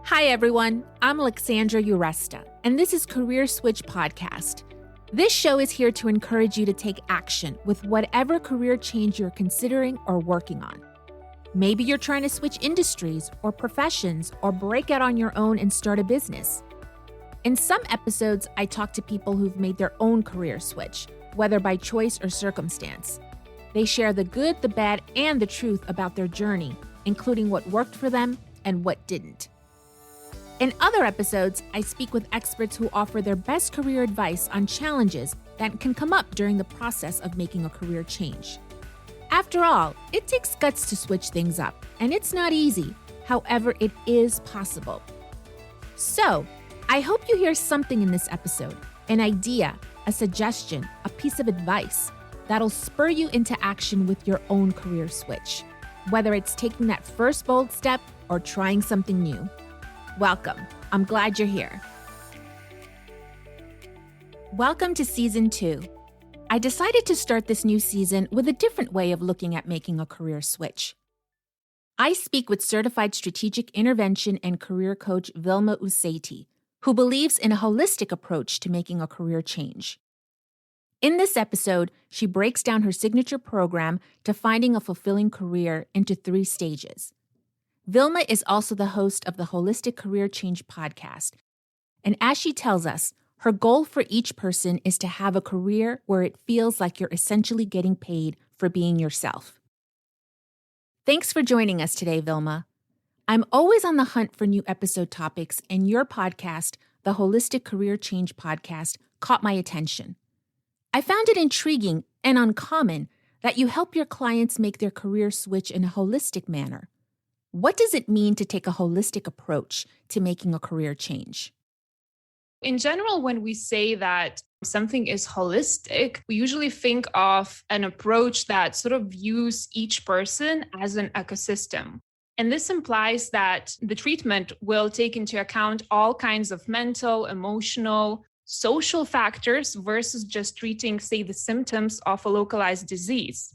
Hi, everyone. I'm Alexandra Uresta, and this is Career Switch Podcast. This show is here to encourage you to take action with whatever career change you're considering or working on. Maybe you're trying to switch industries or professions or break out on your own and start a business. In some episodes, I talk to people who've made their own career switch, whether by choice or circumstance. They share the good, the bad, and the truth about their journey, including what worked for them and what didn't. In other episodes, I speak with experts who offer their best career advice on challenges that can come up during the process of making a career change. After all, it takes guts to switch things up, and it's not easy. However, it is possible. So, I hope you hear something in this episode, an idea, a suggestion, a piece of advice that'll spur you into action with your own career switch, whether it's taking that first bold step or trying something new. Welcome. I'm glad you're here. Welcome to Season 2. I decided to start this new season with a different way of looking at making a career switch. I speak with certified strategic intervention and career coach Vilma Usaite, who believes in a holistic approach to making a career change. In this episode, she breaks down her signature program to finding a fulfilling career into 3 stages. Vilma is also the host of the Holistic Career Change podcast. And as she tells us, her goal for each person is to have a career where it feels like you're essentially getting paid for being yourself. Thanks for joining us today, Vilma. I'm always on the hunt for new episode topics, and your podcast, the Holistic Career Change podcast, caught my attention. I found it intriguing and uncommon that you help your clients make their career switch in a holistic manner. What does it mean to take a holistic approach to making a career change? In general, when we say that something is holistic, we usually think of an approach that sort of views each person as an ecosystem. And this implies that the treatment will take into account all kinds of mental, emotional, social factors versus just treating, say, the symptoms of a localized disease.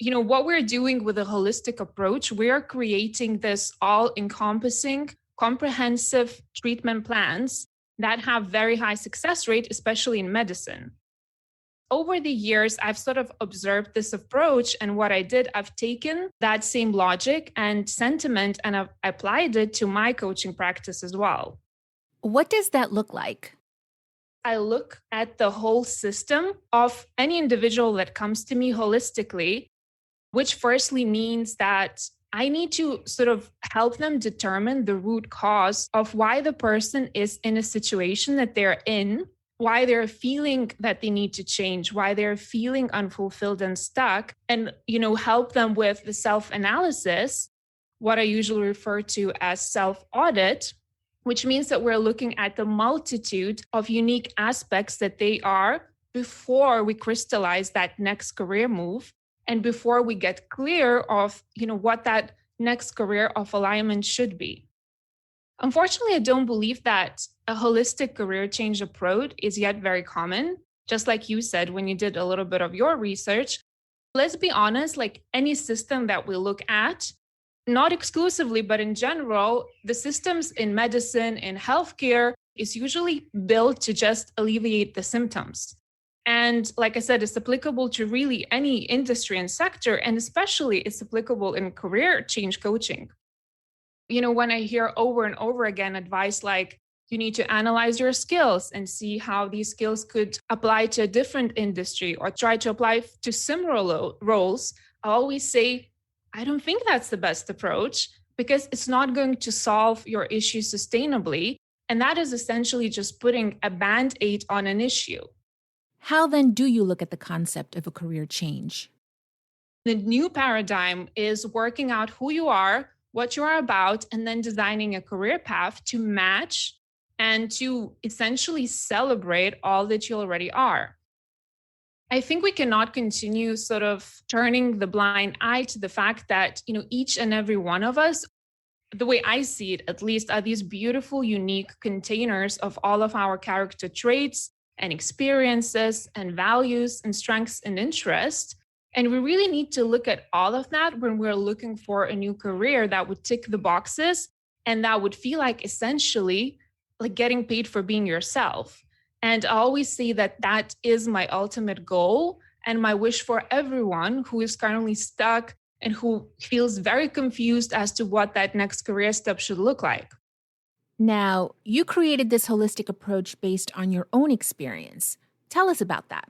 What we're doing with a holistic approach, we are creating this all-encompassing, comprehensive treatment plans that have very high success rate, especially in medicine. Over the years, I've sort of observed this approach, and what I did, I've taken that same logic and sentiment and I've applied it to my coaching practice as well. What does that look like? I look at the whole system of any individual that comes to me holistically, which firstly means that I need to sort of help them determine the root cause of why the person is in a situation that they're in, why they're feeling that they need to change, why they're feeling unfulfilled and stuck, and, help them with the self-analysis, what I usually refer to as self-audit, which means that we're looking at the multitude of unique aspects that they are before we crystallize that next career move. And before we get clear of, what that next career of alignment should be. Unfortunately, I don't believe that a holistic career change approach is yet very common. Just like you said, when you did a little bit of your research, let's be honest, like any system that we look at, not exclusively, but in general, the systems in medicine, in healthcare is usually built to just alleviate the symptoms. And like I said, it's applicable to really any industry and sector, and especially it's applicable in career change coaching. When I hear over and over again advice like, you need to analyze your skills and see how these skills could apply to a different industry or try to apply to similar roles, I always say, I don't think that's the best approach because it's not going to solve your issue sustainably. And that is essentially just putting a Band-Aid on an issue. How then do you look at the concept of a career change? The new paradigm is working out who you are, what you are about, and then designing a career path to match and to essentially celebrate all that you already are. I think we cannot continue sort of turning the blind eye to the fact that, each and every one of us, the way I see it at least, are these beautiful, unique containers of all of our character traits and experiences and values and strengths and interests. And we really need to look at all of that when we're looking for a new career that would tick the boxes And that would feel like essentially like getting paid for being yourself. And I always say that that is my ultimate goal and my wish for everyone who is currently stuck and who feels very confused as to what that next career step should look like. Now, you created this holistic approach based on your own experience. Tell us about that.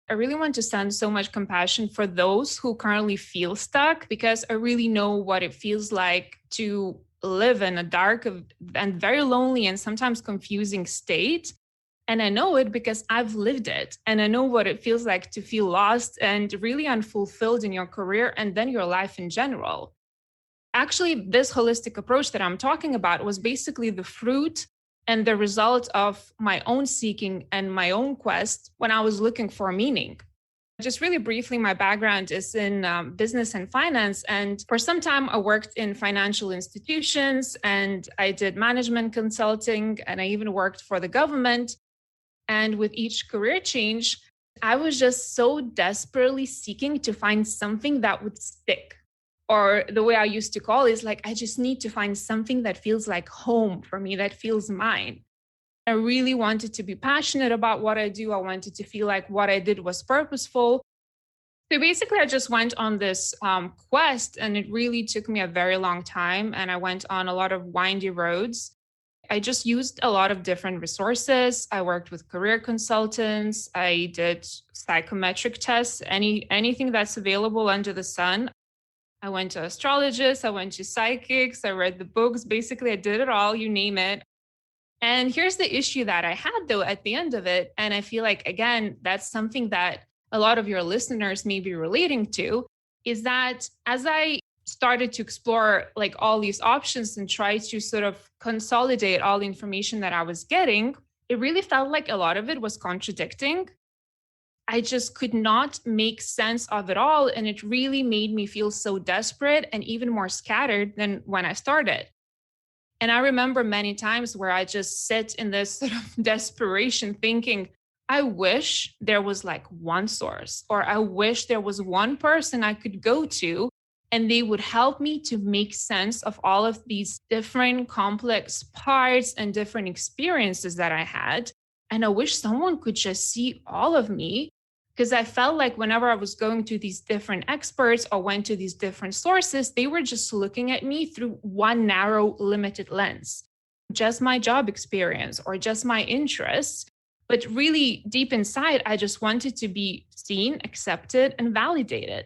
I really want to send so much compassion for those who currently feel stuck because I really know what it feels like to live in a dark and very lonely and sometimes confusing state. And I know it because I've lived it. And I know what it feels like to feel lost and really unfulfilled in your career and then your life in general. Actually, this holistic approach that I'm talking about was basically the fruit and the result of my own seeking and my own quest when I was looking for meaning. Just really briefly, my background is in business and finance. And for some time, I worked in financial institutions and I did management consulting and I even worked for the government. And with each career change, I was just so desperately seeking to find something that would stick. Or the way I used to call it is like, I just need to find something that feels like home for me, that feels mine. I really wanted to be passionate about what I do. I wanted to feel like what I did was purposeful. So basically, I just went on this quest, and it really took me a very long time. And I went on a lot of windy roads. I just used a lot of different resources. I worked with career consultants. I did psychometric tests, anything that's available under the sun. I went to astrologists, I went to psychics, I read the books. Basically, I did it all, you name it. And here's the issue that I had, though, at the end of it. And I feel like, again, that's something that a lot of your listeners may be relating to, is that as I started to explore like all these options and try to sort of consolidate all the information that I was getting, it really felt like a lot of it was contradicting. I just could not make sense of it all. And it really made me feel so desperate and even more scattered than when I started. And I remember many times where I just sit in this sort of desperation thinking, I wish there was like one source, or I wish there was one person I could go to and they would help me to make sense of all of these different complex parts and different experiences that I had. And I wish someone could just see all of me, because I felt like whenever I was going to these different experts or went to these different sources, they were just looking at me through one narrow, limited lens, just my job experience or just my interests. But really deep inside, I just wanted to be seen, accepted, and validated.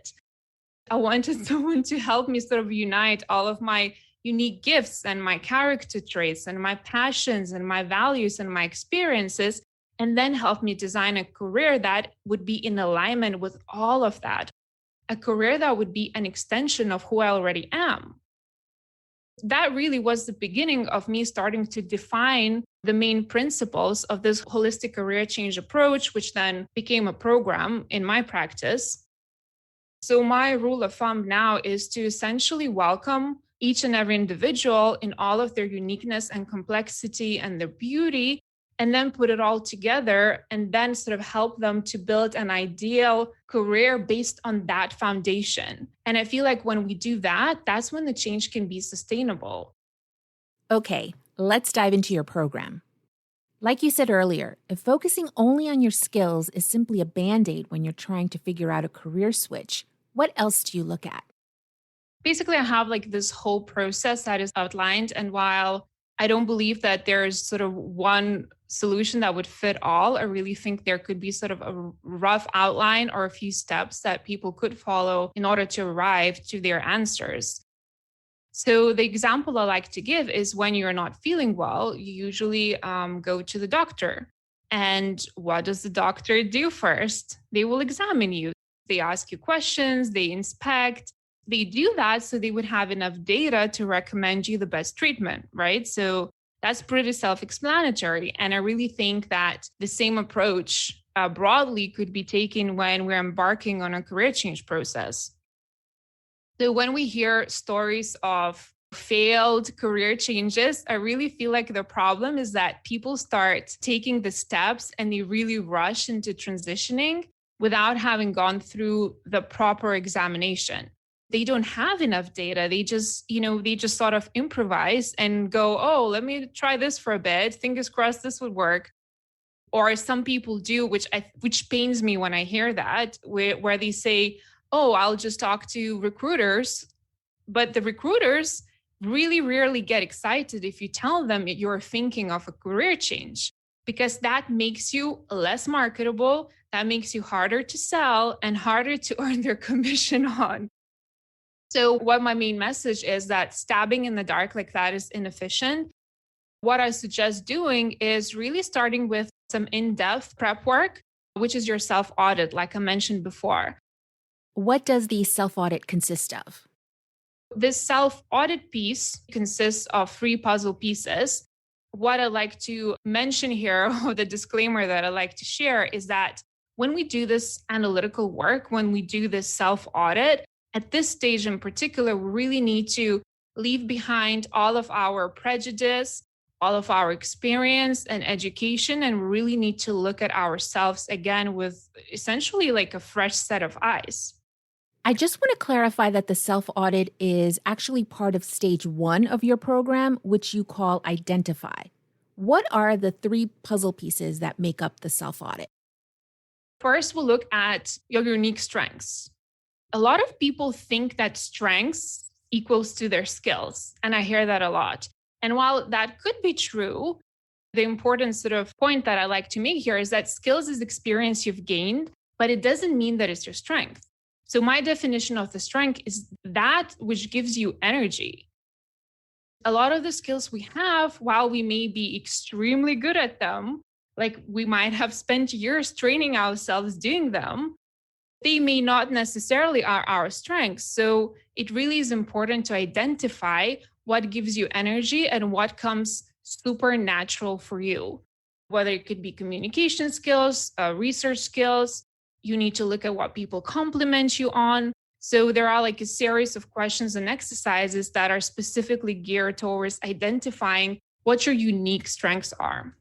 I wanted someone to help me sort of unite all of my unique gifts and my character traits and my passions and my values and my experiences, and then help me design a career that would be in alignment with all of that, a career that would be an extension of who I already am. That really was the beginning of me starting to define the main principles of this holistic career change approach, which then became a program in my practice. So my rule of thumb now is to essentially welcome each and every individual in all of their uniqueness and complexity and their beauty, and then put it all together and then sort of help them to build an ideal career based on that foundation. And I feel like when we do that, that's when the change can be sustainable. Okay, let's dive into your program. Like you said earlier, if focusing only on your skills is simply a Band-Aid when you're trying to figure out a career switch, what else do you look at? Basically, I have like this whole process that is outlined. And while I don't believe that there's sort of one solution that would fit all, I really think there could be sort of a rough outline or a few steps that people could follow in order to arrive to their answers. So the example I like to give is when you're not feeling well, you usually go to the doctor. And what does the doctor do first? They will examine you. They ask you questions, they inspect. They do that so they would have enough data to recommend you the best treatment, right? So that's pretty self-explanatory. And I really think that the same approach broadly could be taken when we're embarking on a career change process. So when we hear stories of failed career changes, I really feel like the problem is that people start taking the steps and they really rush into transitioning without having gone through the proper examination. they don't have enough data. They just sort of improvise and go, oh, let me try this for a bit. Fingers crossed this would work. Or some people do, which pains me when I hear that, where they say, oh, I'll just talk to recruiters. But the recruiters really rarely get excited if you tell them you're thinking of a career change, because that makes you less marketable. That makes you harder to sell and harder to earn their commission on. So what my main message is that stabbing in the dark like that is inefficient. What I suggest doing is really starting with some in-depth prep work, which is your self-audit, like I mentioned before. What does the self-audit consist of? This self-audit piece consists of 3 puzzle pieces. What I like to mention here, or the disclaimer that I like to share, is that when we do this analytical work, when we do this self-audit, at this stage in particular, we really need to leave behind all of our prejudice, all of our experience and education, and really need to look at ourselves again with essentially like a fresh set of eyes. I just want to clarify that the self-audit is actually part of stage 1 of your program, which you call Identify. What are the 3 puzzle pieces that make up the self-audit? First, we'll look at your unique strengths. A lot of people think that strengths equals to their skills, and I hear that a lot. And while that could be true, the important sort of point that I like to make here is that skills is experience you've gained, but it doesn't mean that it's your strength. So my definition of the strength is that which gives you energy. A lot of the skills we have, while we may be extremely good at them, like we might have spent years training ourselves doing them, they may not necessarily are our strengths. So it really is important to identify what gives you energy and what comes super natural for you, whether it could be communication skills, research skills. You need to look at what people compliment you on. So there are like a series of questions and exercises that are specifically geared towards identifying what your unique strengths are.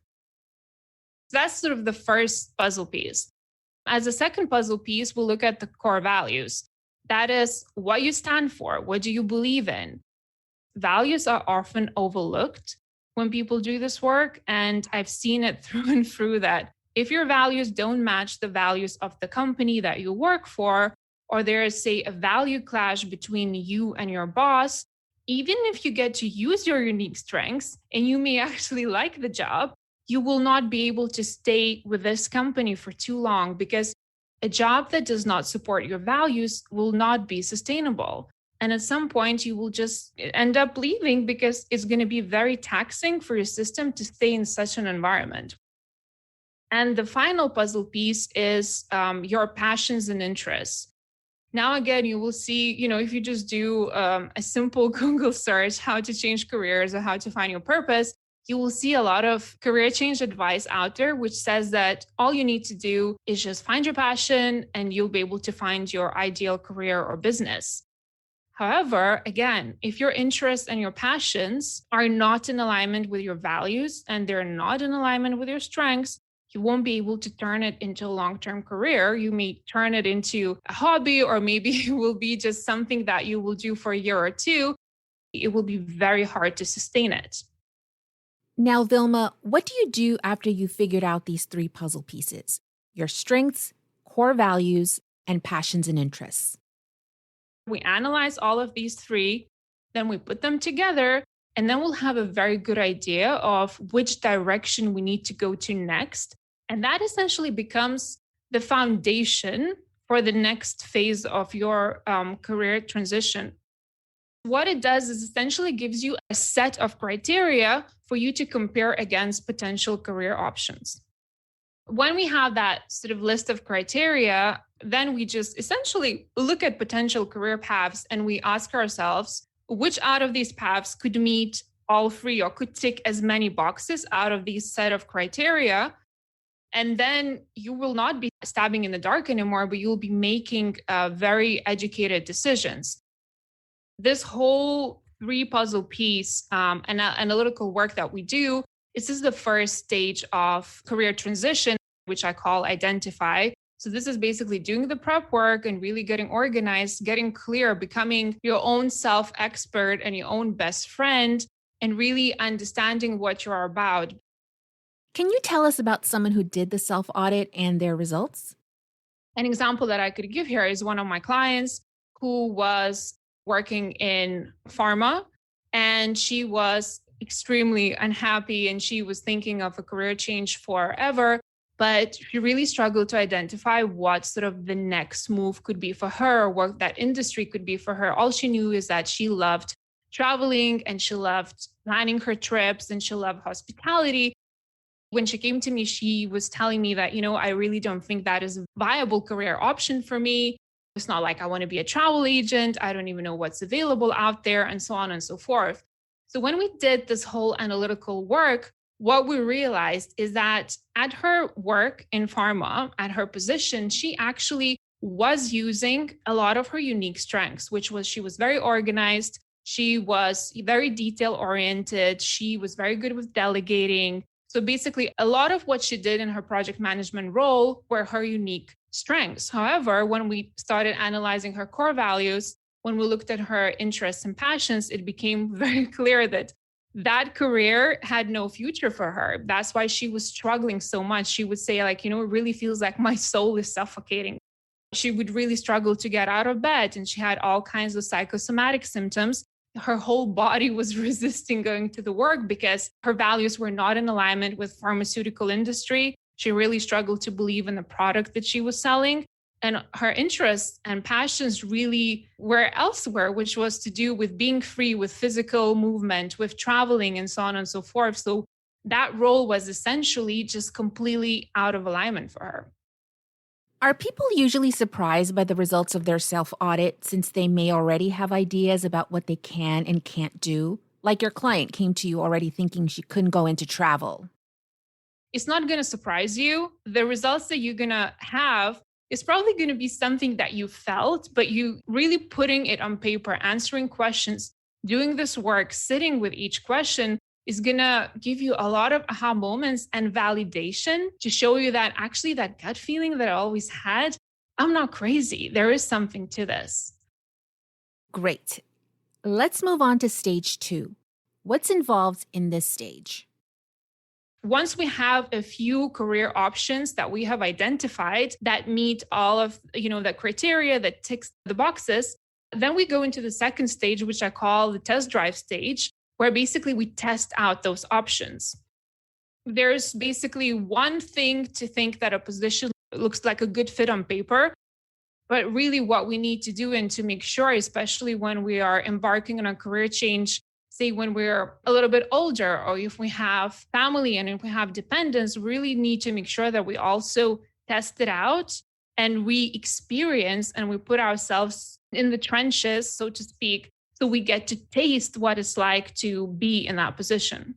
So that's sort of the first puzzle piece. As a second puzzle piece, we'll look at the core values. That is what you stand for. What do you believe in? Values are often overlooked when people do this work. And I've seen it through and through that if your values don't match the values of the company that you work for, or there is, say, a value clash between you and your boss, even if you get to use your unique strengths and you may actually like the job, you will not be able to stay with this company for too long, because a job that does not support your values will not be sustainable. And at some point, you will just end up leaving because it's going to be very taxing for your system to stay in such an environment. And the final puzzle piece is your passions and interests. Now, again, you will see, if you just do a simple Google search, how to change careers or how to find your purpose, you will see a lot of career change advice out there, which says that all you need to do is just find your passion and you'll be able to find your ideal career or business. However, again, if your interests and your passions are not in alignment with your values and they're not in alignment with your strengths, you won't be able to turn it into a long-term career. You may turn it into a hobby, or maybe it will be just something that you will do for a year or two. It will be very hard to sustain it. Now, Vilma, what do you do after you figured out these 3 puzzle pieces? Your strengths, core values, and passions and interests. We analyze all of these 3, then we put them together, and then we'll have a very good idea of which direction we need to go to next. And that essentially becomes the foundation for the next phase of your career transition. What it does is essentially gives you a set of criteria for you to compare against potential career options. When we have that sort of list of criteria, then we just essentially look at potential career paths and we ask ourselves, which out of these paths could meet all 3 or could tick as many boxes out of these set of criteria. And then you will not be stabbing in the dark anymore, but you'll be making very educated decisions. This whole 3 puzzle piece and analytical work that we do, this is the first stage of career transition, which I call Identify. So this is basically doing the prep work and really getting organized, getting clear, becoming your own self-expert and your own best friend, and really understanding what you're about. Can you tell us about someone who did the self audit and their results? An example that I could give here is one of my clients who was working in pharma, and she was extremely unhappy and she was thinking of a career change forever. But she really struggled to identify what sort of the next move could be for her, what that industry could be for her. All she knew is that she loved traveling and she loved planning her trips and she loved hospitality. When she came to me, she was telling me that, I really don't think that is a viable career option for me. It's not like I want to be a travel agent. I don't even know what's available out there, and so on and so forth. So when we did this whole analytical work, what we realized is that at her work in pharma, at her position, she actually was using a lot of her unique strengths, which was she was very organized. She was very detail oriented. She was very good with delegating. So basically, a lot of what she did in her project management role were her unique strengths. However, when we started analyzing her core values, when we looked at her interests and passions, it became very clear that that career had no future for her. That's why she was struggling so much. She would say, like, it really feels like my soul is suffocating. She would really struggle to get out of bed, and she had all kinds of psychosomatic symptoms. Her whole body was resisting going to the work because her values were not in alignment with pharmaceutical industry. She really struggled to believe in the product that she was selling. And her interests and passions really were elsewhere, which was to do with being free, with physical movement, with traveling, and so on and so forth. So that role was essentially just completely out of alignment for her. Are people usually surprised by the results of their self audit since they may already have ideas about what they can and can't do? Like your client came to you already thinking she couldn't go into travel. It's not going to surprise you. The results that you're going to have is probably going to be something that you felt, but you really putting it on paper, answering questions, doing this work, sitting with each question is going to give you a lot of aha moments and validation to show you that actually that gut feeling that I always had, I'm not crazy. There is something to this. Great. Let's move on to stage 2. What's involved in this stage? Once we have a few career options that we have identified that meet all of the criteria that ticks the boxes, then we go into the second stage, which I call the test drive stage, where basically we test out those options. There's basically one thing to think that a position looks like a good fit on paper, but really what we need to do and to make sure, especially when we are embarking on a career change, say when we're a little bit older, or if we have family and if we have dependents, really need to make sure that we also test it out and we experience and we put ourselves in the trenches, so to speak, so we get to taste what it's like to be in that position.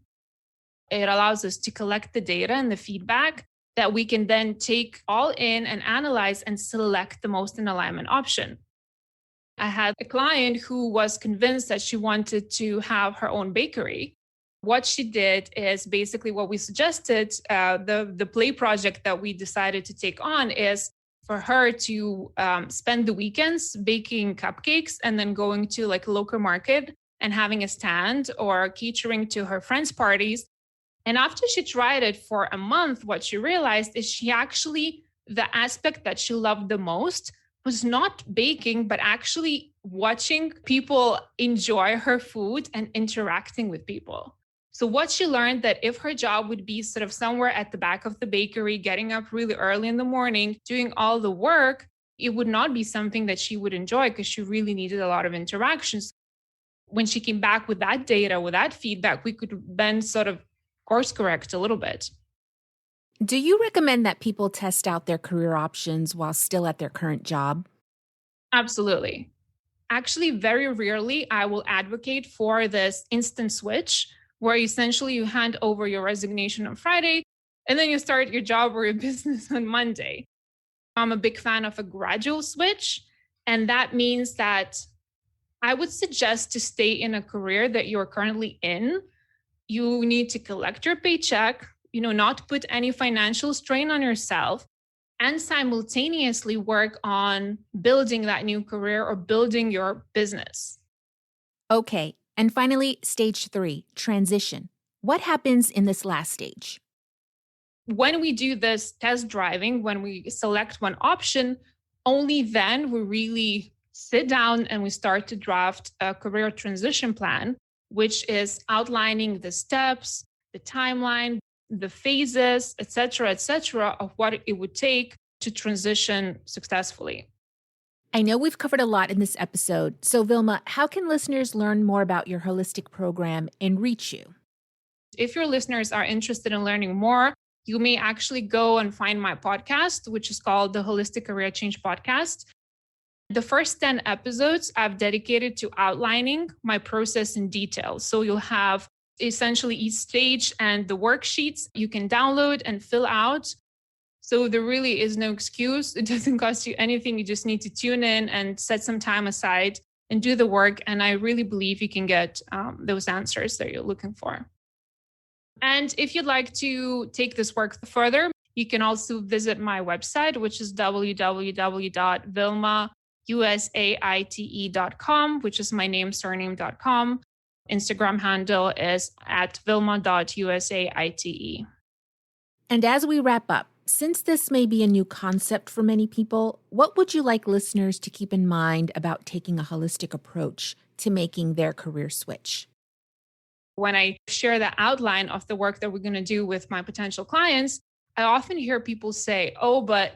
It allows us to collect the data and the feedback that we can then take all in and analyze and select the most in alignment option. I had a client who was convinced that she wanted to have her own bakery. What she did is basically what we suggested, the play project that we decided to take on is for her to spend the weekends baking cupcakes and then going to like a local market and having a stand or catering to her friends' parties. And after she tried it for a month, what she realized is the aspect that she loved the most was not baking, but actually watching people enjoy her food and interacting with people. So what she learned that if her job would be sort of somewhere at the back of the bakery, getting up really early in the morning, doing all the work, it would not be something that she would enjoy because she really needed a lot of interactions. When she came back with that data, with that feedback, we could then sort of course correct a little bit. Do you recommend that people test out their career options while still at their current job? Absolutely. Actually, very rarely I will advocate for this instant switch where essentially you hand over your resignation on Friday and then you start your job or your business on Monday. I'm a big fan of a gradual switch. And that means that I would suggest to stay in a career that you're currently in. You need to collect your paycheck, not put any financial strain on yourself. and simultaneously work on building that new career or building your business. Okay, and finally, stage 3, transition. What happens in this last stage? When we do this test driving, when we select one option, only then we really sit down and we start to draft a career transition plan, which is outlining the steps, the timeline, the phases, et cetera, of what it would take to transition successfully. I know we've covered a lot in this episode, so Vilma, how can listeners learn more about your holistic program and reach you? If your listeners are interested in learning more, you may actually go and find my podcast, which is called the Holistic Career Change Podcast. The first 10 episodes I've dedicated to outlining my process in detail. So you'll have essentially each stage and the worksheets you can download and fill out. So there really is no excuse. It doesn't cost you anything. You just need to tune in and set some time aside and do the work. And I really believe you can get those answers that you're looking for. And if you'd like to take this work further, you can also visit my website, which is www.vilmausaite.com, which is my name, surname.com. Instagram handle is at vilma.usaite. And as we wrap up, since this may be a new concept for many people, what would you like listeners to keep in mind about taking a holistic approach to making their career switch? When I share the outline of the work that we're going to do with my potential clients, I often hear people say, oh, but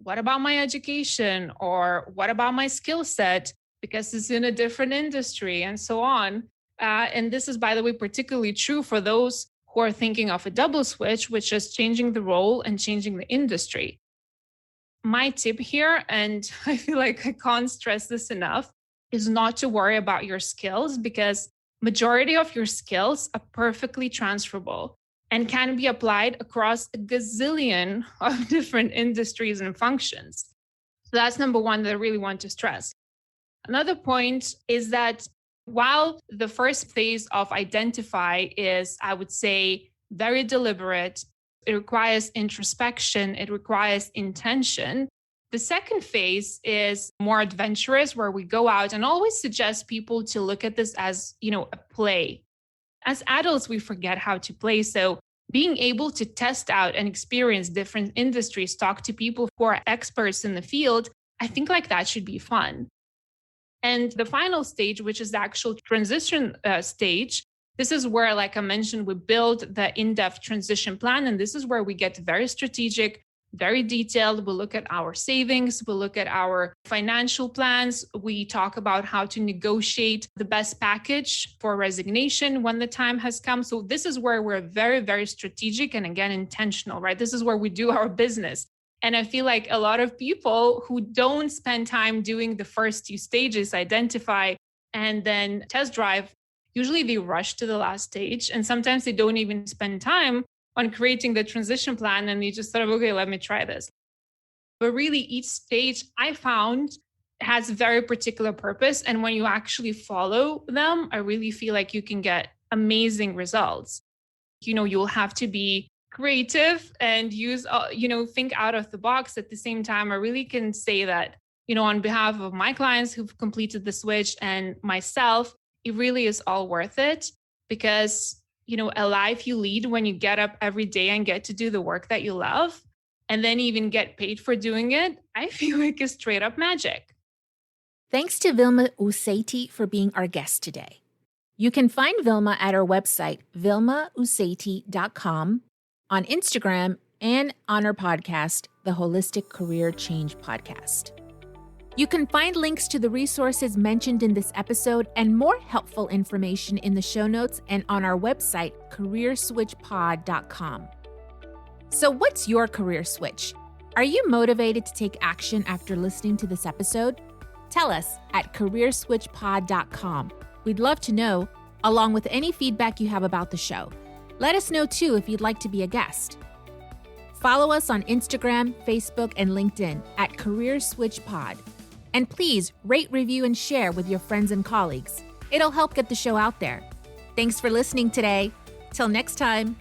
what about my education? Or what about my skill set? Because it's in a different industry and so on. And this is, by the way, particularly true for those who are thinking of a double switch, which is changing the role and changing the industry. My tip here, and I feel like I can't stress this enough, is not to worry about your skills, because majority of your skills are perfectly transferable and can be applied across a gazillion of different industries and functions. So that's number one that I really want to stress. Another point is that while the first phase of identify is, I would say, very deliberate, it requires introspection, it requires intention. The second phase is more adventurous, where we go out, and always suggest people to look at this as, a play. As adults, we forget how to play. So being able to test out and experience different industries, talk to people who are experts in the field, I think like that should be fun. And the final stage, which is the actual transition stage, this is where, like I mentioned, we build the in-depth transition plan. And this is where we get very strategic, very detailed. We'll look at our savings. We'll look at our financial plans. We talk about how to negotiate the best package for resignation when the time has come. So this is where we're very, very strategic and, again, intentional, right? This is where we do our business. And I feel like a lot of people who don't spend time doing the first two stages, identify and then test drive, usually they rush to the last stage. And sometimes they don't even spend time on creating the transition plan, and you just sort of, okay, let me try this. But really, each stage I found has a very particular purpose. And when you actually follow them, I really feel like you can get amazing results. You'll have to be creative and use, think out of the box. At the same time, I really can say that, on behalf of my clients who've completed the switch and myself, it really is all worth it, because a life you lead when you get up every day and get to do the work that you love, and then even get paid for doing it, I feel like is straight up magic. Thanks to Vilma Usaite for being our guest today. You can find Vilma at our website, vilmausaite.com, on Instagram, and on our podcast, the Holistic Career Change Podcast. You can find links to the resources mentioned in this episode and more helpful information in the show notes and on our website, careerswitchpod.com. So what's your career switch? Are you motivated to take action after listening to this episode? Tell us at careerswitchpod.com. We'd love to know, along with any feedback you have about the show. Let us know too if you'd like to be a guest. Follow us on Instagram, Facebook, and LinkedIn at Career Switch Pod. And please rate, review, and share with your friends and colleagues. It'll help get the show out there. Thanks for listening today. Till next time.